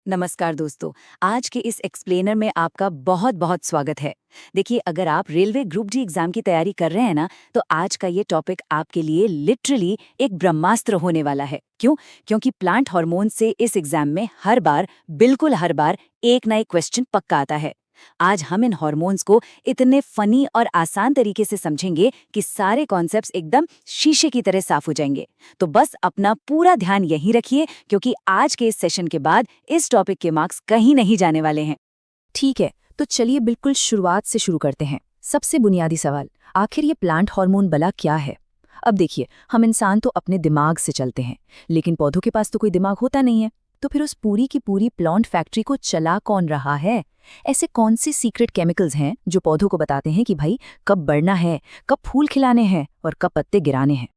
नमस्कार दोस्तों। आज के इस एक्सप्लेनर में आपका बहुत बहुत स्वागत है। देखिए, अगर आप रेलवे ग्रुप डी एग्जाम की तैयारी कर रहे हैं ना, तो आज का ये टॉपिक आपके लिए लिटरली एक ब्रह्मास्त्र होने वाला है। क्यों? क्योंकि प्लांट हार्मोन से इस एग्जाम में हर बार, बिल्कुल हर बार एक नया क्वेश्चन पक्का आता है। आज हम इन हार्मोन्स को इतने फनी और आसान तरीके से समझेंगे कि सारे कॉन्सेप्ट्स एकदम शीशे की तरह साफ हो जाएंगे। तो बस अपना पूरा ध्यान यहीं रखिए, क्योंकि आज के इस सेशन के बाद इस टॉपिक के मार्क्स कहीं नहीं जाने वाले हैं। ठीक है, तो चलिए बिल्कुल शुरुआत से शुरू करते हैं। सबसे बुनियादी सवाल, आखिर ये प्लांट हार्मोन भला क्या है? अब देखिए, हम इंसान तो अपने दिमाग से चलते हैं, लेकिन पौधों के पास तो कोई दिमाग होता नहीं है। तो फिर उस पूरी की पूरी प्लांट फैक्ट्री को चला कौन रहा है? ऐसे कौन से सीक्रेट केमिकल्स हैं जो पौधों को बताते हैं कि भाई कब बढ़ना है, कब फूल खिलाने हैं और कब पत्ते गिराने हैं?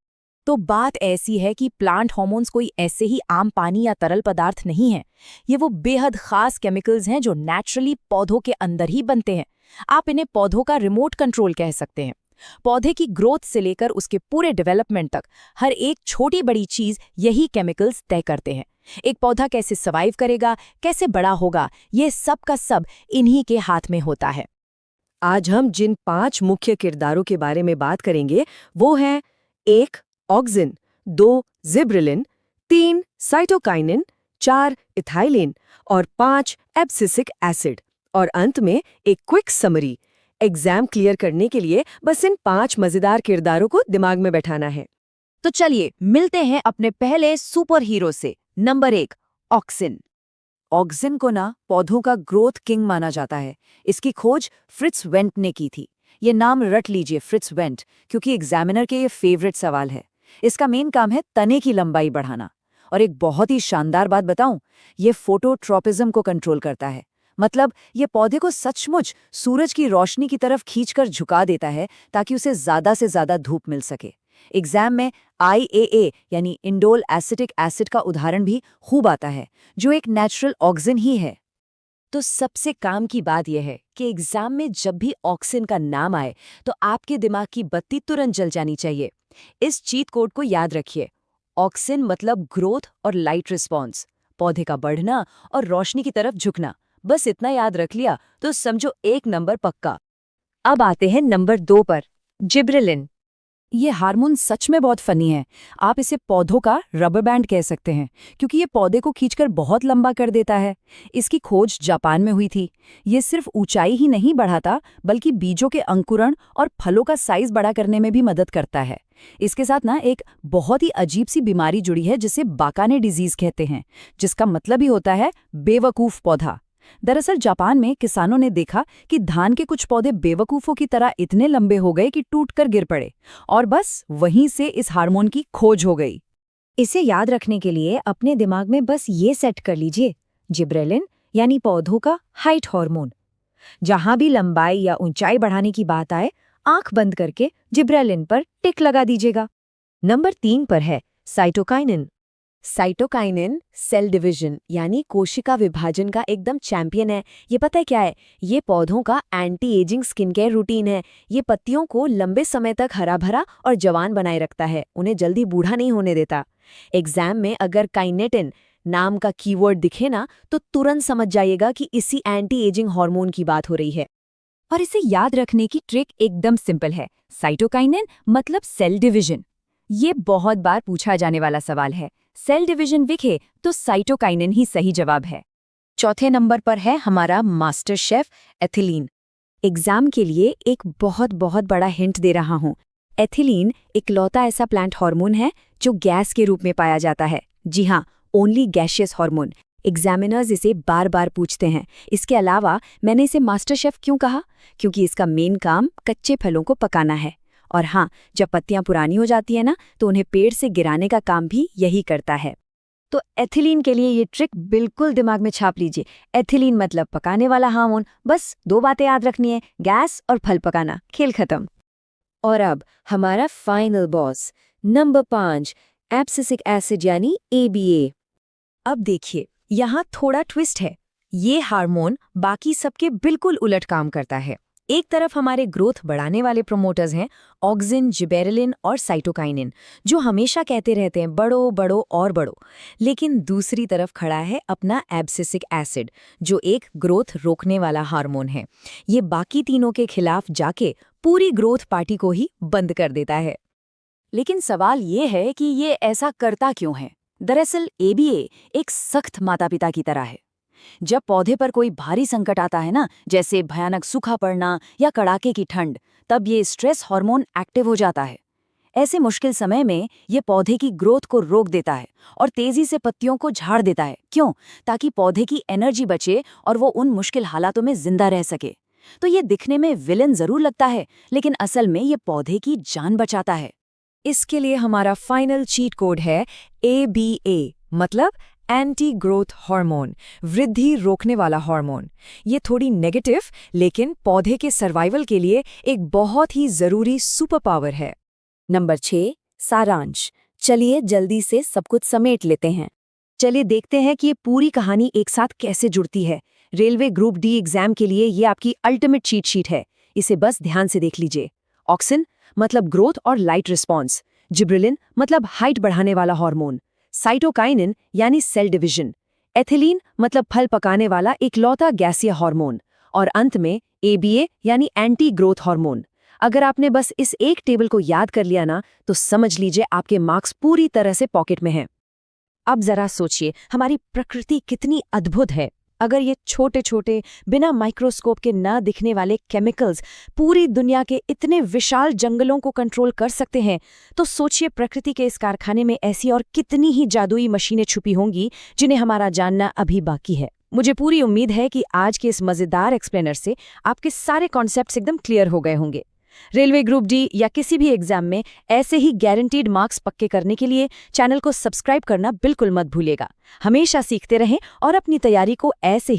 तो बात ऐसी है कि प्लांट हार्मोन्स कोई ऐसे ही आम पानी या तरल पदार्थ नहीं है। ये वो बेहद खास केमिकल्स हैं जो नेचुरली पौधों के अंदर ही बनते हैं। आप इन्हें पौधों का रिमोट कंट्रोल कह सकते हैं। पौधे की ग्रोथ से लेकर उसके पूरे डेवलपमेंट तक हर एक छोटी बड़ी चीज यही केमिकल्स तय करते हैं। एक पौधा कैसे सर्वाइव करेगा, कैसे बड़ा होगा, ये सब का सब इन्हीं के हाथ में होता है। आज हम जिन 5 मुख्य किरदारों के बारे में बात करेंगे वो हैं 1. ऑक्सिन, 2. जिब्रेलिन, 3. साइटोकाइनिन, 4. इथाइलिन और 5. Abscisic acid. और अंत में एक क्विक समरी। एग्जाम क्लियर करने के लिए बस इन 5 मजेदार किरदारों को दिमाग में बैठाना है। तो चलिए मिलते हैं अपने पहले सुपर हीरो से। Number 1, auxin. ऑक्सिन को ना पौधों का ग्रोथ किंग माना जाता है। इसकी खोज फ्रिट्ज वेंट ने की थी। ये नाम रट लीजिए, फ्रिट्ज वेंट, क्योंकि एग्जामिनर के ये फेवरेट सवाल है। इसका मेन काम है तने की लंबाई बढ़ाना। और एक बहुत ही शानदार बात बताऊं, ये फोटोट्रोपिज्म को कंट्रोल करता है। मतलब ये पौधे को सचमुच सूरज की रोशनी की तरफ खींचकर झुका देता है, ताकि उसे ज्यादा से ज्यादा धूप मिल सके। एग्जाम में IAA यानी इंडोल एसिटिक एसिड का उदाहरण भी खूब आता है, जो एक नेचुरल ऑक्सिन ही है। तो सबसे काम की बात यह है कि एग्जाम में जब भी ऑक्सिन का नाम आए तो आपके दिमाग की बत्ती तुरंत जल जानी चाहिए। इस चीट कोड को याद रखिए। ऑक्सिन मतलब ग्रोथ और लाइट रिस्पॉन्स, पौधे का बढ़ना और रोशनी की तरफ झुकना। बस इतना याद रख लिया तो समझो 1 नंबर पक्का। अब आते हैं नंबर 2 पर, जिब्रेलिन। ये हार्मोन सच में बहुत फनी है। आप इसे पौधों का रबर बैंड कह सकते हैं, क्योंकि ये पौधे को खींचकर बहुत लंबा कर देता है। इसकी खोज जापान में हुई थी। ये सिर्फ ऊंचाई ही नहीं बढ़ाता, बल्कि बीजों के अंकुरण और फलों का साइज बड़ा करने में भी मदद करता है। इसके साथ ना एक बहुत ही अजीब सी बीमारी जुड़ी है जिसे बाकाने डिजीज कहते हैं, जिसका मतलब ही होता है बेवकूफ पौधा। दरअसल जापान में किसानों ने देखा कि धान के कुछ पौधे बेवकूफों की तरह इतने लंबे हो गए कि टूटकर गिर पड़े, और बस वहीं से इस हार्मोन की खोज हो गई। इसे याद रखने के लिए अपने दिमाग में बस ये सेट कर लीजिए, जिब्रेलिन यानी पौधों का हाइट हार्मोन। जहां भी लंबाई या ऊंचाई बढ़ाने की बात आए, आंख बंद करके जिब्रेलिन पर टिक लगा दीजिएगा। नंबर 3 पर है साइटोकाइनिन। साइटोकाइनिन सेल डिवीजन यानी कोशिका विभाजन का एकदम चैंपियन है। ये पता है क्या है? ये पौधों का anti ageing skin care routine है। ये पत्तियों को लंबे समय तक हरा भरा और जवान बनाए रखता है, उन्हें जल्दी बूढ़ा नहीं होने देता। एग्जाम में अगर काइनेटिन नाम का कीवर्ड दिखे ना, तो तुरंत समझ जाइएगा कि इसी एंटी एजिंग हार्मोन की बात हो रही है। और इसे याद रखने की ट्रिक एकदम सिंपल है। साइटोकाइनिन मतलब सेल डिवीजन। ये बहुत बार पूछा जाने वाला सवाल है। सेल डिवीजन दिखे तो साइटोकाइनिन ही सही जवाब है। चौथे नंबर पर है हमारा मास्टर शेफ एथिलीन। एग्जाम के लिए एक बहुत बड़ा हिंट दे रहा हूँ। एथिलीन इकलौता ऐसा प्लांट हार्मोन है जो गैस के रूप में पाया जाता है। जी हाँ, ओनली गैसियस हार्मोन। एग्जामिनर्स इसे बार बार पूछते हैं। इसके अलावा मैंने इसे मास्टर शेफ क्यों कहा? क्योंकि इसका मेन काम कच्चे फलों को पकाना है। और हाँ, जब पत्तियां पुरानी हो जाती है ना, तो उन्हें पेड़ से गिराने का काम भी यही करता है। तो एथिलीन के लिए ये ट्रिक बिल्कुल दिमाग में छाप लीजिए। एथिलीन मतलब पकाने वाला हार्मोन। बस 2 बातें याद रखनी है, गैस और फल पकाना। खेल खत्म। और अब हमारा final boss, number 5, abscisic acid यानी ABA। अब देखिए, यहाँ थोड़ा ट्विस्ट है। ये हार्मोन बाकी सबके बिल्कुल उलट काम करता है। एक तरफ हमारे ग्रोथ बढ़ाने वाले प्रोमोटर्स हैं ऑक्सिन, जिबेरेलिन और साइटोकाइनिन, जो हमेशा कहते रहते हैं बढ़ो बढ़ो और बढ़ो। लेकिन दूसरी तरफ खड़ा है अपना एब्सिसिक एसिड, जो एक ग्रोथ रोकने वाला हार्मोन है। ये बाकी तीनों के खिलाफ जाके पूरी ग्रोथ पार्टी को ही बंद कर देता है। लेकिन सवाल ये है कि ये ऐसा करता क्यों है? दरअसल ABA एक सख्त माता पिता की तरह है। जब पौधे पर कोई भारी संकट आता है ना, जैसे भयानक सूखा पड़ना या कड़ाके की ठंड, तब ये स्ट्रेस हार्मोन एक्टिव हो जाता है। ऐसे मुश्किल समय में ये पौधे की ग्रोथ को रोक देता है और तेजी से पत्तियों को झाड़ देता है। क्यों? ताकि पौधे की एनर्जी बचे और वो उन मुश्किल हालातों में जिंदा रह सके। तो ये दिखने में विलन जरूर लगता है, लेकिन असल में ये पौधे की जान बचाता है। इसके लिए हमारा फाइनल चीट कोड है ABA, मतलब एंटी ग्रोथ हार्मोन, वृद्धि रोकने वाला हार्मोन। ये थोड़ी नेगेटिव, लेकिन पौधे के सर्वाइवल के लिए एक बहुत ही जरूरी सुपर पावर है। नंबर 6, सारांश। चलिए जल्दी से सब कुछ समेट लेते हैं। चलिए देखते हैं कि ये पूरी कहानी एक साथ कैसे जुड़ती है। रेलवे ग्रुप डी एग्जाम के लिए ये आपकी अल्टीमेट चीट शीट है। इसे बस ध्यान से देख लीजिए। ऑक्सिन मतलब ग्रोथ और लाइट रिस्पॉन्स, जिब्रेलिन मतलब हाइट बढ़ाने वाला हार्मोन, साइटोकाइनिन यानी सेल डिवीजन, एथिलीन मतलब फल पकाने वाला इकलौता गैसीय हार्मोन, और अंत में ABA यानी एंटी ग्रोथ हार्मोन। अगर आपने बस इस एक टेबल को याद कर लिया ना, तो समझ लीजिए आपके मार्क्स पूरी तरह से पॉकेट में हैं। अब जरा सोचिए, हमारी प्रकृति कितनी अद्भुत है। अगर ये छोटे छोटे बिना माइक्रोस्कोप के न दिखने वाले केमिकल्स पूरी दुनिया के इतने विशाल जंगलों को कंट्रोल कर सकते हैं, तो सोचिए प्रकृति के इस कारखाने में ऐसी और कितनी ही जादुई मशीनें छुपी होंगी जिन्हें हमारा जानना अभी बाकी है। मुझे पूरी उम्मीद है कि आज के इस मजेदार एक्सप्लेनर से आपके सारे कॉन्सेप्ट्स एकदम क्लियर हो गए होंगे। रेलवे ग्रुप डी या किसी भी एग्जाम में ऐसे ही गारंटीड मार्क्स पक्के करने के लिए चैनल को सब्सक्राइब करना बिल्कुल मत भूलिएगा। हमेशा सीखते रहें और अपनी तैयारी को ऐसे ही